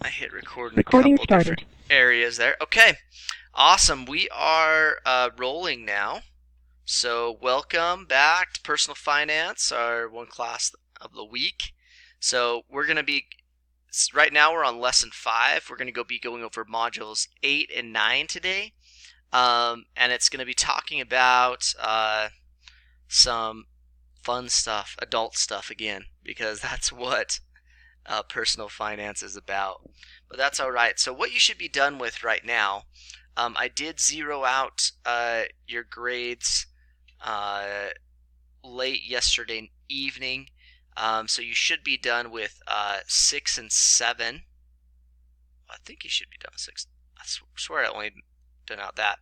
I hit record in a Recording couple started. different areas there. Okay, awesome. We are rolling now. So welcome back to Personal Finance, our one class of the week. So we're going to be, right now we're on lesson 5. We're going to be going over modules 8 and 9 today. And it's going to be talking about some fun stuff, adult stuff again, because that's what personal finance is about. But that's all right. So what you should be done with right now, I did zero out your grades late yesterday evening. So you should be done with 6 and 7. I think you should be done with 6. I swear I only done out that.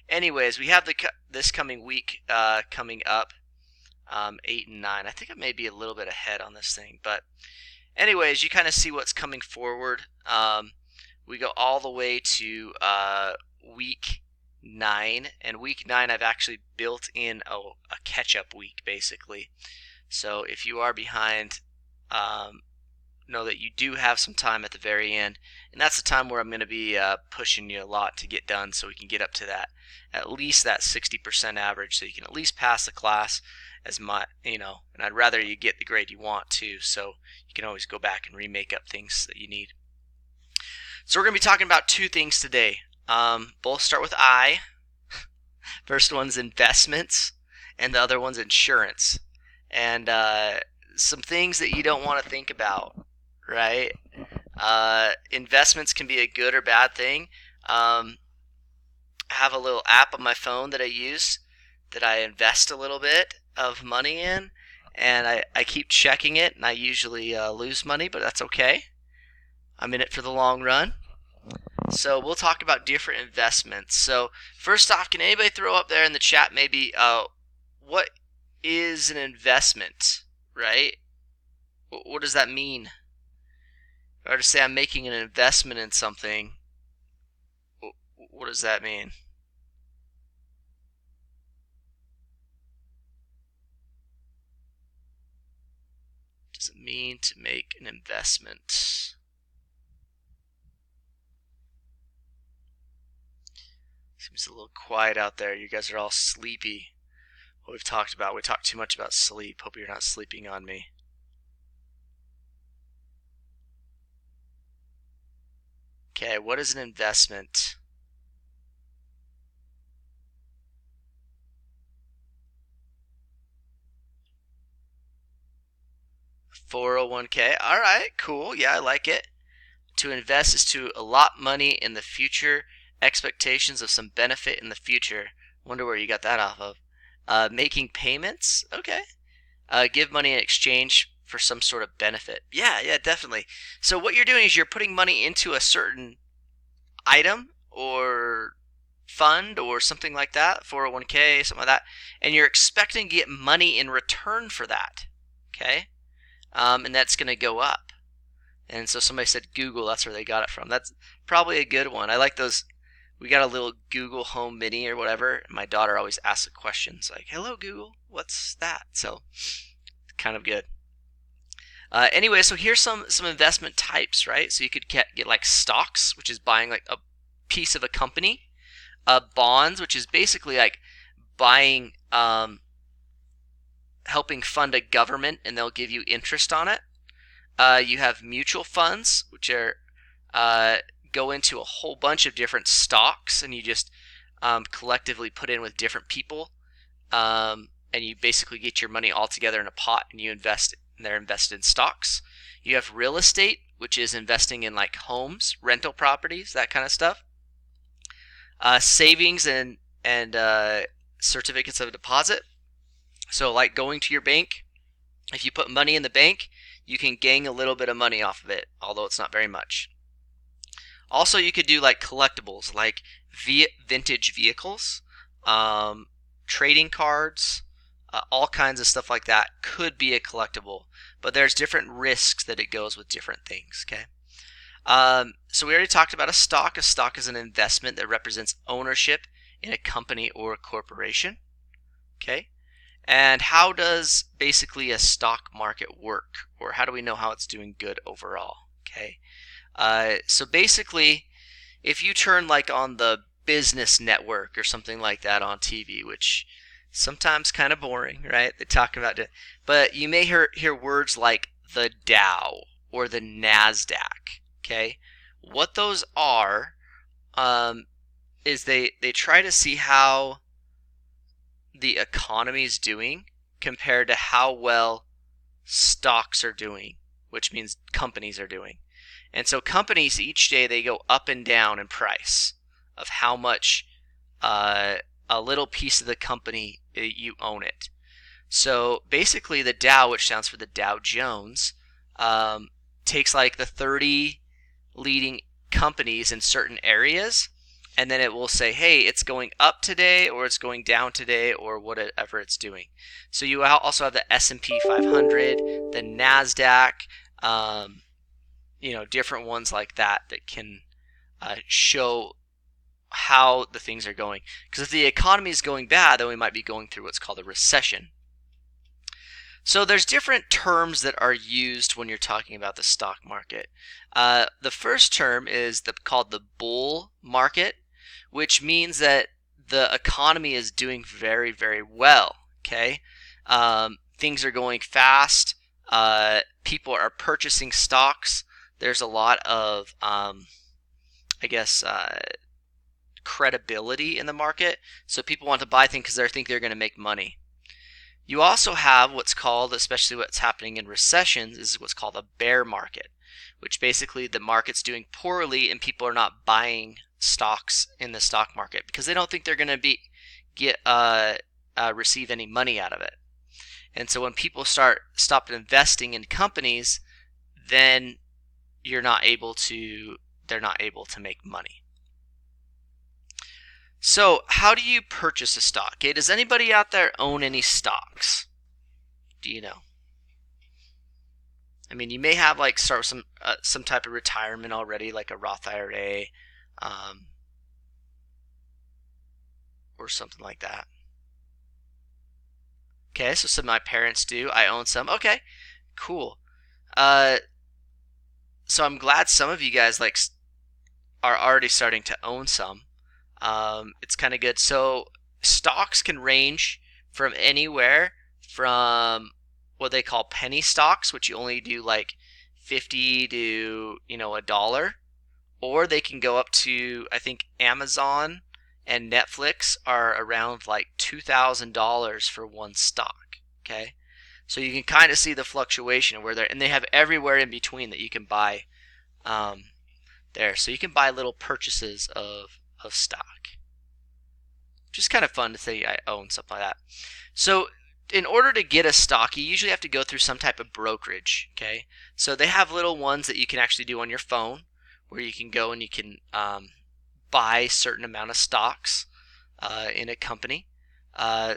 Anyways, we have this coming week coming up, 8 and 9. I think I may be a little bit ahead on this thing, but anyways, you kind of see what's coming forward. We go all the way to week 9, and week 9 I've actually built in a catch-up week, basically. So if you are behind, know that you do have some time at the very end, and that's the time where I'm going to be pushing you a lot to get done, so we can get up to that, at least that 60% average, so you can at least pass the class as much, and I'd rather you get the grade you want too, so you can always go back and remake up things that you need. So we're going to be talking about 2 things today. Both start with I. First one's investments, and the other one's insurance. And some things that you don't want to think about, right? Investments can be a good or bad thing. I have a little app on my phone that I use that I invest a little bit of money in, and I keep checking it, and I usually lose money, but that's okay. I'm in it for the long run. So we'll talk about different investments. So first off, can anybody throw up there in the chat maybe what is an investment, right? What does that mean? If I were to say I'm making an investment in something, what does that mean? What does it mean to make an investment? Seems a little quiet out there. You guys are all sleepy. What we talked too much about sleep. Hope you're not sleeping on me. Okay, what is an investment? $401k. All right, cool. Yeah, I like it. To invest is to allot money in the future, expectations of some benefit in the future. Wonder where you got that off of. Making payments. Okay. Give money in exchange for some sort of benefit. Yeah, definitely. So what you're doing is you're putting money into a certain item or fund or something like that, 401k, something like that, and you're expecting to get money in return for that. Okay? And that's going to go up. And so somebody said Google, that's where they got it from. That's probably a good one. I like those. We got a little Google Home Mini or whatever, and my daughter always asks the questions like, hello Google, what's that? So kind of good. Anyway, so here's some investment types, right? So you could get like stocks, which is buying like a piece of a company. Bonds, which is basically like buying, helping fund a government, and they'll give you interest on it. You have mutual funds, which are go into a whole bunch of different stocks, and you just collectively put in with different people, and you basically get your money all together in a pot, and you invest it, and they're invested in stocks. You have real estate, which is investing in like homes, rental properties, that kind of stuff. Savings and certificates of deposit. So like going to your bank, if you put money in the bank, you can gain a little bit of money off of it, although it's not very much. Also, you could do like collectibles, like vintage vehicles, trading cards, all kinds of stuff like that could be a collectible, but there's different risks that it goes with different things, okay? So we already talked about a stock. A stock is an investment that represents ownership in a company or a corporation, okay? And how does basically a stock market work, or how do we know how it's doing good overall, okay? So basically, if you turn like on the business network or something like that on TV, which sometimes kind of boring, right? They talk about it, but you may hear words like the Dow or the Nasdaq. Okay, what those are is they try to see how the economy is doing compared to how well stocks are doing, which means companies are doing. And so companies each day they go up and down in price of how much a little piece of the company you own it. So basically, the Dow, which stands for the Dow Jones, takes like the 30 leading companies in certain areas, and then it will say, hey, it's going up today, or it's going down today, or whatever it's doing. So you also have the S&P 500, the Nasdaq, different ones like that can show how the things are going. Because if the economy is going bad, then we might be going through what's called a recession. So there's different terms that are used when you're talking about the stock market. The first term is called the bull market, which means that the economy is doing very, very well. Okay, things are going fast. People are purchasing stocks. There's a lot of, credibility in the market. So people want to buy things because they think they're going to make money. You also have what's called, especially what's happening in recessions, is what's called a bear market, which basically the market's doing poorly and people are not buying stocks in the stock market because they don't think they're going to receive any money out of it. And so when people stop investing in companies, then they're not able to make money. So how do you purchase a stock? Okay, does anybody out there own any stocks? Do you know? I mean, you may have start with some type of retirement already, like a Roth IRA, or something like that. Okay, so some of my parents do. I own some. Okay, cool. So I'm glad some of you guys are already starting to own some. It's kind of good. So stocks can range from anywhere from what they call penny stocks, which you only do like 50 to $1, or they can go up to, I think Amazon and Netflix are around like $2,000 for one stock. Okay, so you can kind of see the fluctuation where and they have everywhere in between that you can buy there. So you can buy little purchases of stock. Just kind of fun to say I own something like that. So in order to get a stock, you usually have to go through some type of brokerage. Okay, so they have little ones that you can actually do on your phone, where you can go and you can buy a certain amount of stocks in a company. They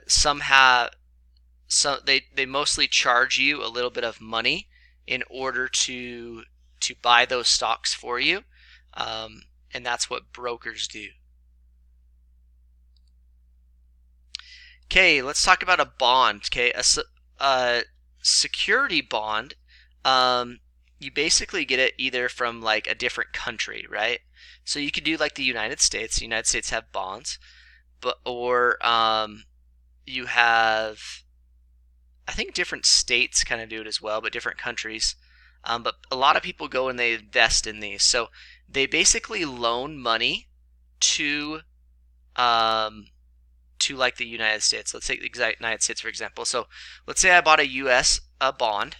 mostly charge you a little bit of money in order to buy those stocks for you, and that's what brokers do. Okay, let's talk about a bond. Okay, a security bond, you basically get it either from like a different country, right? So you could do like the United States. The United States have bonds, or you have, I think different states kind of do it as well, but different countries. But a lot of people go and they invest in these. So they basically loan money to like the United States. Let's take the United States for example. So let's say I bought a U.S. bond,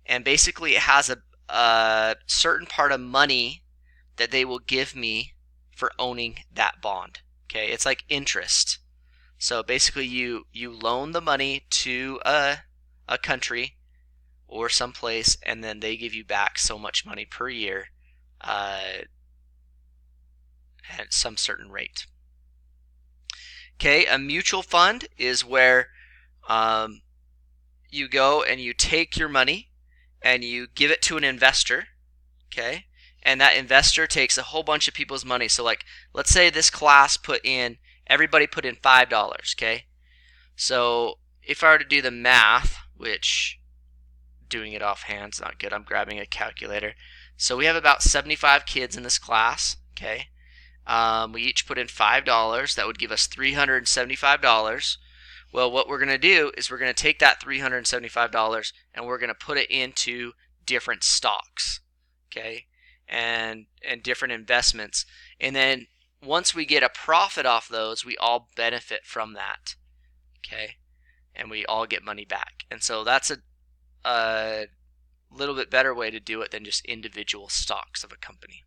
and basically it has a certain part of money that they will give me for owning that bond. Okay, it's like interest. So basically you loan the money to a country or someplace, and then they give you back so much money per year at some certain rate. Okay, a mutual fund is where you go and you take your money and you give it to an investor, okay? And that investor takes a whole bunch of people's money. So like, let's say this class everybody put in $5, okay? So if I were to do the math, which doing it offhand is not good, I'm grabbing a calculator. So we have about 75 kids in this class, okay? We each put in $5. That would give us $375. Well, what we're going to do is we're going to take that $375 and we're going to put it into different stocks, okay, and different investments. And then once we get a profit off those, we all benefit from that, okay, and we all get money back. And so that's a little bit better way to do it than just individual stocks of a company.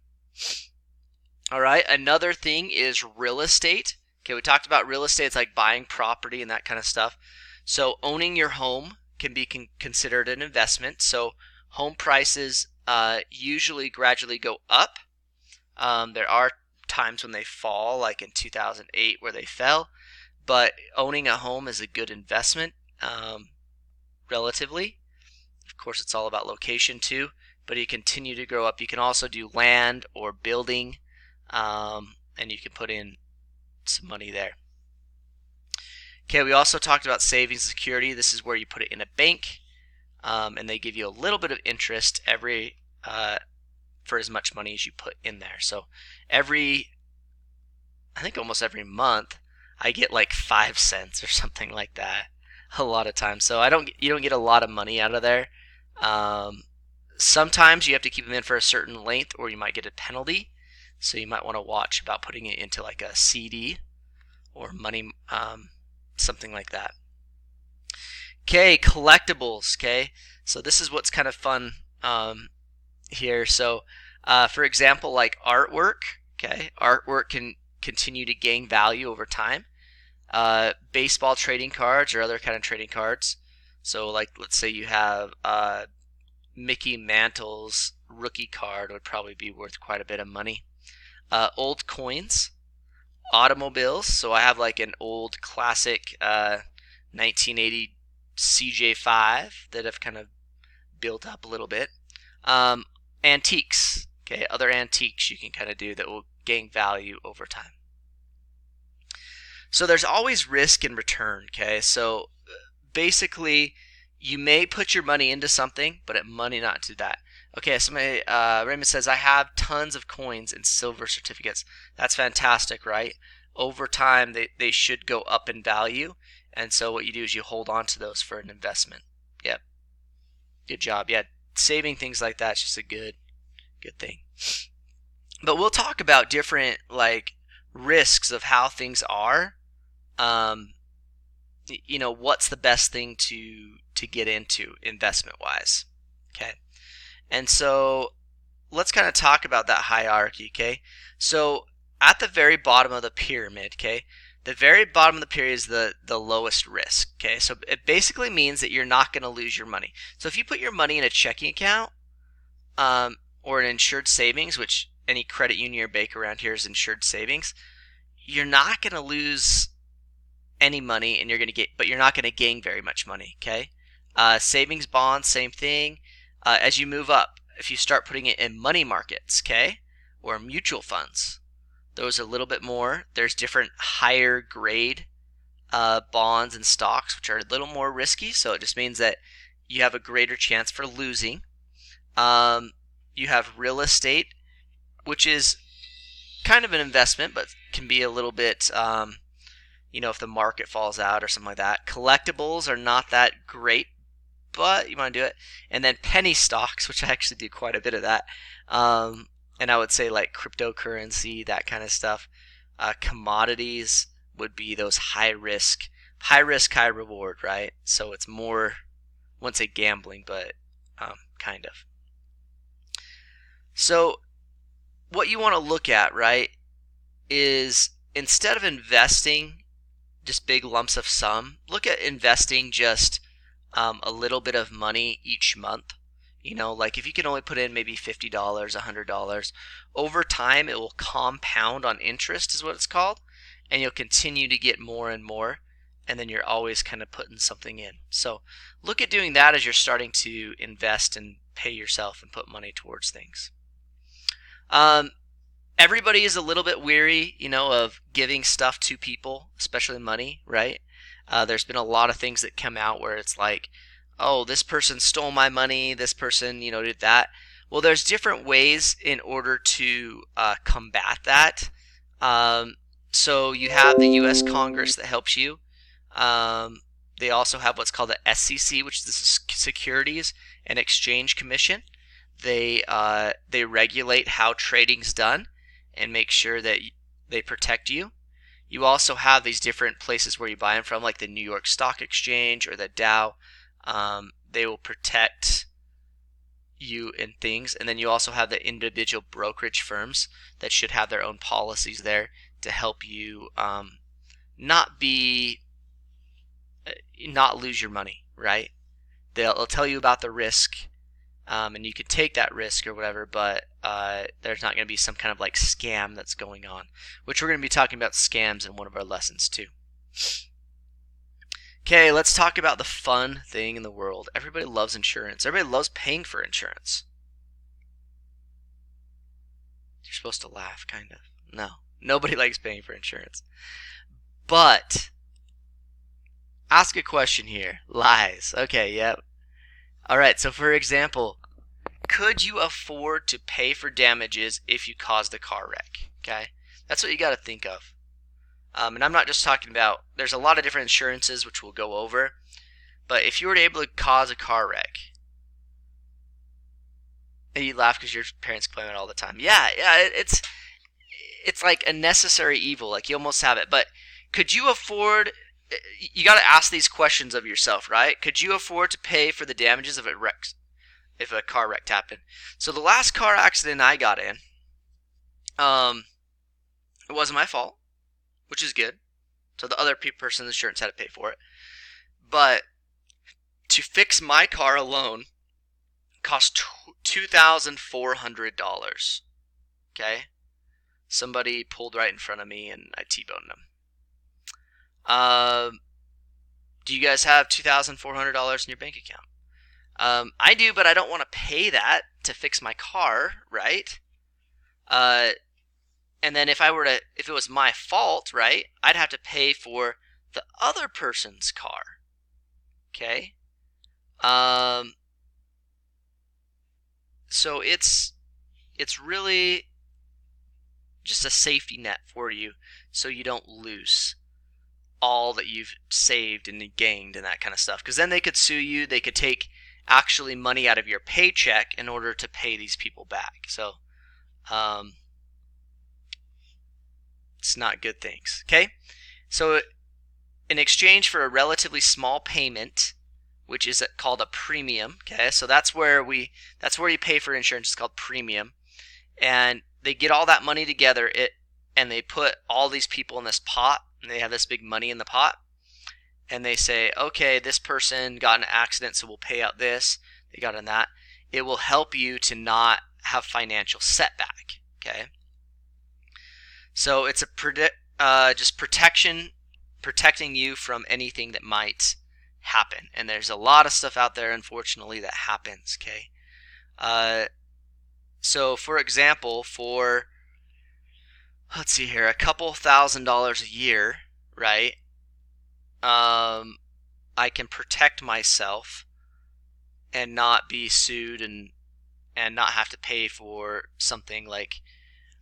All right, another thing is real estate. Okay, we talked about real estate. It's like buying property and that kind of stuff. So owning your home can be considered an investment. So home prices usually gradually go up. There are times when they fall, like in 2008 where they fell. But owning a home is a good investment, relatively. Of course, it's all about location too. But you continue to grow up. You can also do land or building, and you can put in some money there. Okay, we also talked about savings and security. This is where you put it in a bank, and they give you a little bit of interest every for as much money as you put in there. So I think almost every month, I get like 5 cents or something like that. A lot of times, so you don't get a lot of money out of there. Sometimes you have to keep them in for a certain length, or you might get a penalty. So you might want to watch about putting it into like a CD or money, something like that. Okay, collectibles. Okay, so this is what's kind of fun here. So for example, like artwork. Okay, artwork can continue to gain value over time. Baseball trading cards or other kind of trading cards. So like let's say you have Mickey Mantle's rookie card would probably be worth quite a bit of money. Old coins, automobiles. So I have like an old classic 1980 CJ5 that I've kind of built up a little bit. Antiques. Okay, other antiques you can kind of do that will gain value over time. So there's always risk and return. Okay, so basically you may put your money into something, but it money not to that. Okay, somebody, Raymond says, I have tons of coins and silver certificates. That's fantastic, right? Over time, they should go up in value. And so what you do is you hold on to those for an investment. Yep. Good job. Yeah, saving things like that is just a good thing. But we'll talk about different like risks of how things are. You know, what's the best thing to get into investment-wise. Okay. And so let's kind of talk about that hierarchy, okay? So at the very bottom of the pyramid, okay, the very bottom of the pyramid is the lowest risk, okay? So it basically means that you're not going to lose your money. So if you put your money in a checking account or an insured savings, which any credit union or bank around here is insured savings, you're not going to lose any money, and but you're not going to gain very much money, okay? Savings bonds, same thing. As you move up, if you start putting it in money markets, okay, or mutual funds, those are a little bit more. There's different higher grade bonds and stocks, which are a little more risky, so it just means that you have a greater chance for losing. You have real estate, which is kind of an investment, but can be a little bit, you know, if the market falls out or something like that. Collectibles are not that great, but you want to do it. And then penny stocks, which I actually do quite a bit of that. And I would say like cryptocurrency, that kind of stuff. Commodities would be those high risk, high reward, right? So it's more, I wouldn't say gambling, but kind of. So what you want to look at, right, is instead of investing just big lumps of sum, look at investing just a little bit of money each month. You know, like if you can only put in maybe $50, $100, over time it will compound on interest is what it's called, and you'll continue to get more and more, and then you're always kind of putting something in. So look at doing that as you're starting to invest and pay yourself and put money towards things. Everybody is a little bit weary, you know, of giving stuff to people, especially money, right? There's been a lot of things that come out where it's like, oh, this person stole my money, this person, you know, did that. Well, there's different ways in order to combat that. So you have the U.S. Congress that helps you. They also have what's called the SEC, which is the Securities and Exchange Commission. They regulate how trading's done and make sure that they protect you. You also have these different places where you buy them from, like the New York Stock Exchange or the Dow. They will protect you in things. And then you also have the individual brokerage firms that should have their own policies there to help you not lose your money, right? They'll tell you about the risk, and you could take that risk or whatever, but there's not going to be some kind of like scam that's going on, which we're going to be talking about scams in one of our lessons too. Okay, let's talk about the fun thing in the world. Everybody loves insurance. Everybody loves paying for insurance. You're supposed to laugh, kind of. No, nobody likes paying for insurance. But ask a question here. Lies. Okay, yep. All right, so for example, could you afford to pay for damages if you caused a car wreck? Okay, that's what you got to think of. And I'm not just talking about, there's a lot of different insurances which we'll go over, but if you were able to cause a car wreck, and you laugh because your parents claim it all the time. Yeah, it's like a necessary evil, like you almost have it. But could you afford, you got to ask these questions of yourself, right? Could you afford to pay for the damages if a car wreck happened? So the last car accident I got in, it wasn't my fault, which is good. So the other person's insurance had to pay for it. But to fix my car alone cost $2,400. Okay? Somebody pulled right in front of me and I T-boned them. Do you guys have $2,400 in your bank account? I do, but I don't want to pay that to fix my car, right? And then if it was my fault, right, I'd have to pay for the other person's car. Okay? So it's really just a safety net for you so you don't lose all that you've saved and gained and that kind of stuff. Because then they could sue you. They could take actually money out of your paycheck in order to pay these people back. So it's not good things. Okay? So in exchange for a relatively small payment, which is called a premium, okay? So that's where you pay for insurance. It's called premium. And they get all that money together, and they put all these people in this pot, and they have this big money in the pot. And they say, okay, this person got in an accident, so we'll pay out this. They got in that. It will help you to not have financial setback, okay? So it's just protecting you from anything that might happen. And there's a lot of stuff out there, unfortunately, that happens, okay? So for example, let's see here, a couple $1,000s a year, right? I can protect myself and not be sued and not have to pay for something like,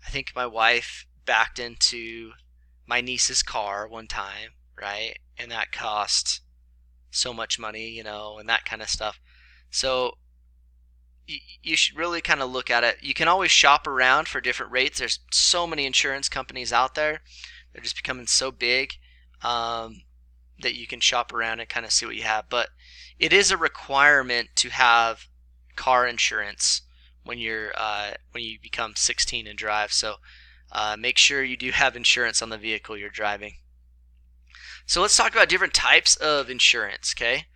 I think my wife backed into my niece's car one time, right? And that cost so much money, and that kind of stuff. So you should really kind of look at it. You can always shop around for different rates. There's so many insurance companies out there. They're just becoming so big that you can shop around and kind of see what you have. But it is a requirement to have car insurance when you become 16 and drive. So make sure you do have insurance on the vehicle you're driving. So let's talk about different types of insurance, okay?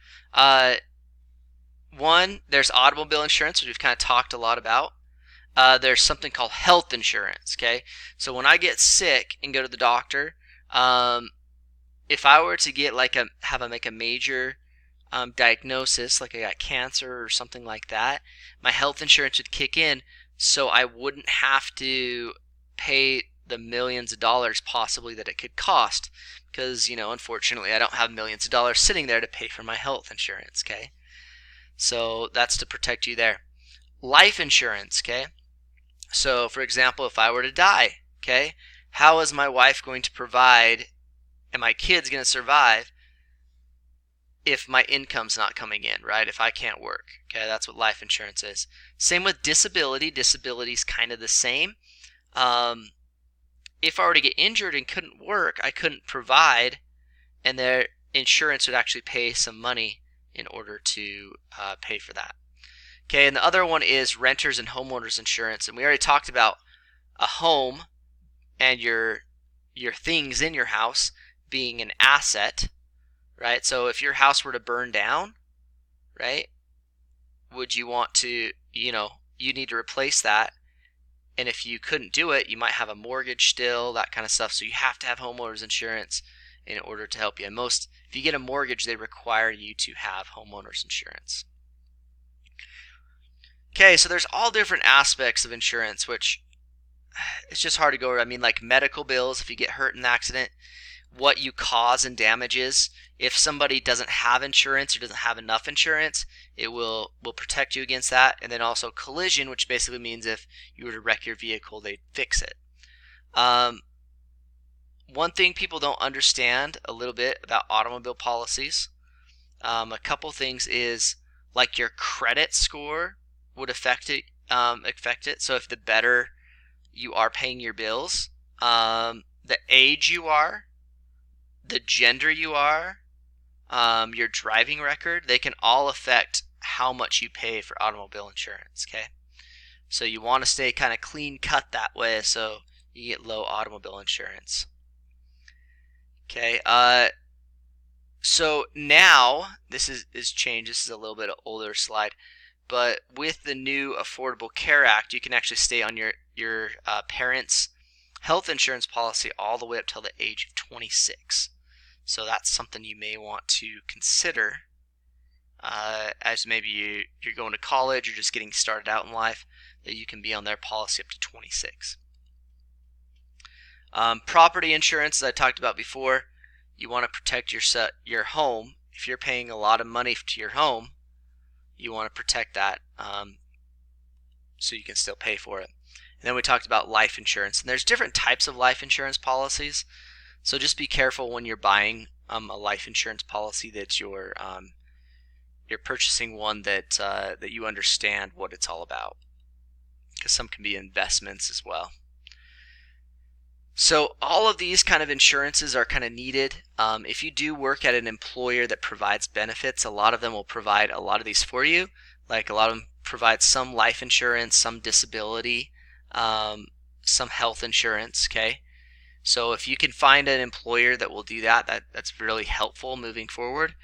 One, there's automobile insurance, which we've kind of talked a lot about. There's something called health insurance, okay? So when I get sick and go to the doctor, if I were to get have a major diagnosis, like I got cancer or something like that, my health insurance would kick in, so I wouldn't have to pay the millions of dollars possibly that it could cost, because unfortunately I don't have millions of dollars sitting there to pay for my health insurance, okay? So that's to protect you there. life insurance, okay? So, for example, if I were to die, okay, how is my wife going to provide and my kids going to survive if my income's not coming in, right? If I can't work, okay, that's what life insurance is. Same with disability. Disability is kind of the same. If I were to get injured and couldn't work, I couldn't provide, and their insurance would actually pay some money in order to pay for that. Okay, and the other one is renters and homeowners insurance, and we already talked about a home and your things in your house being an asset, right? So if your house were to burn down, right, would you want to, you need to replace that, and if you couldn't do it, you might have a mortgage still, that kind of stuff. So you have to have homeowners insurance in order to help you. And if you get a mortgage, they require you to have homeowners insurance. Okay, so there's all different aspects of insurance, which it's just hard to go over. I mean, like medical bills, if you get hurt in an accident, what you cause and damages. If somebody doesn't have insurance or doesn't have enough insurance, it will protect you against that. And then also collision, which basically means if you were to wreck your vehicle, they'd fix it. One thing people don't understand a little bit about automobile policies, a couple things is like your credit score would affect it. So if the better you are paying your bills, the age you are, the gender you are, your driving record, they can all affect how much you pay for automobile insurance, okay? So you want to stay kind of clean cut that way so you get low automobile insurance. Okay, so now this is changed. This is a little bit of older slide, but with the new Affordable Care Act, you can actually stay on your parents' health insurance policy all the way up till the age of 26. So that's something you may want to consider as maybe you're going to college or just getting started out in life, that you can be on their policy up to 26. Property insurance, as I talked about before, you want to protect your home. If you're paying a lot of money to your home, you want to protect that so you can still pay for it. And then we talked about life insurance, and there's different types of life insurance policies. So just be careful when you're buying a life insurance policy that you're purchasing one that that you understand what it's all about, because some can be investments as well. So all of these kind of insurances are kind of needed. If you do work at an employer that provides benefits, a lot of them will provide a lot of these for you. Like a lot of them provide some life insurance, some disability, some health insurance, okay? So if you can find an employer that will do that, that's really helpful moving forward.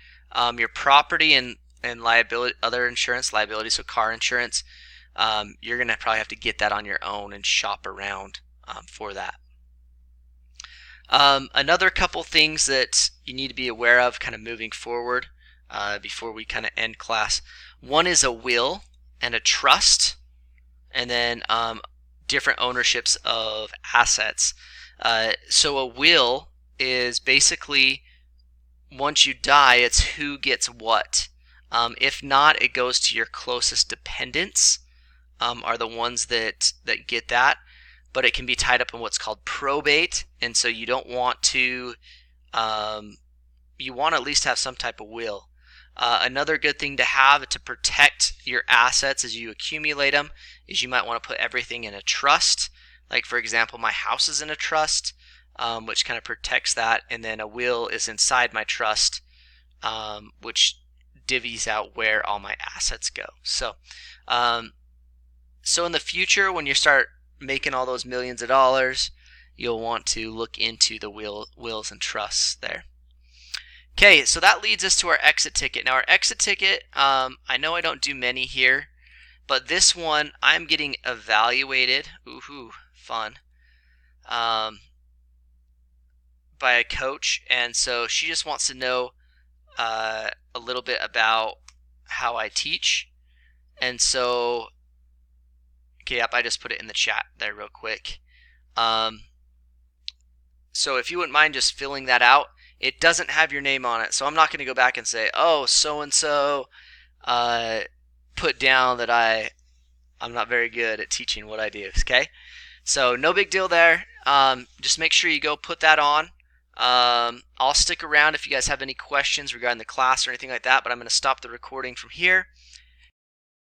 Your property and liability, other insurance, liability, so car insurance, you're going to probably have to get that on your own and shop around for that. Another couple things that you need to be aware of kind of moving forward before we kind of end class. One is a will and a trust, and then different ownerships of assets. So a will is basically, once you die, it's who gets what. If not, it goes to your closest dependents, are the ones that get that. But it can be tied up in what's called probate, and so you don't want to, you want to at least have some type of will. Another good thing to have to protect your assets as you accumulate them is you might want to put everything in a trust. Like for example, my house is in a trust, which kind of protects that, and then a will is inside my trust, which divvies out where all my assets go. So, so in the future, when you start making all those millions of dollars, you'll want to look into the wills and trusts there. Okay, so that leads us to our exit ticket. Now our exit ticket, I know I don't do many here, but this one I'm getting evaluated, ooh, fun, by a coach, and so she just wants to know a little bit about how I teach, and so okay, yep, I just put it in the chat there real quick. So if you wouldn't mind just filling that out, it doesn't have your name on it, so I'm not going to go back and say, oh, so-and-so put down that I I'm not very good at teaching what I do, okay? So no big deal there. Just make sure you go put that on. I'll stick around if you guys have any questions regarding the class or anything like that, but I'm going to stop the recording from here,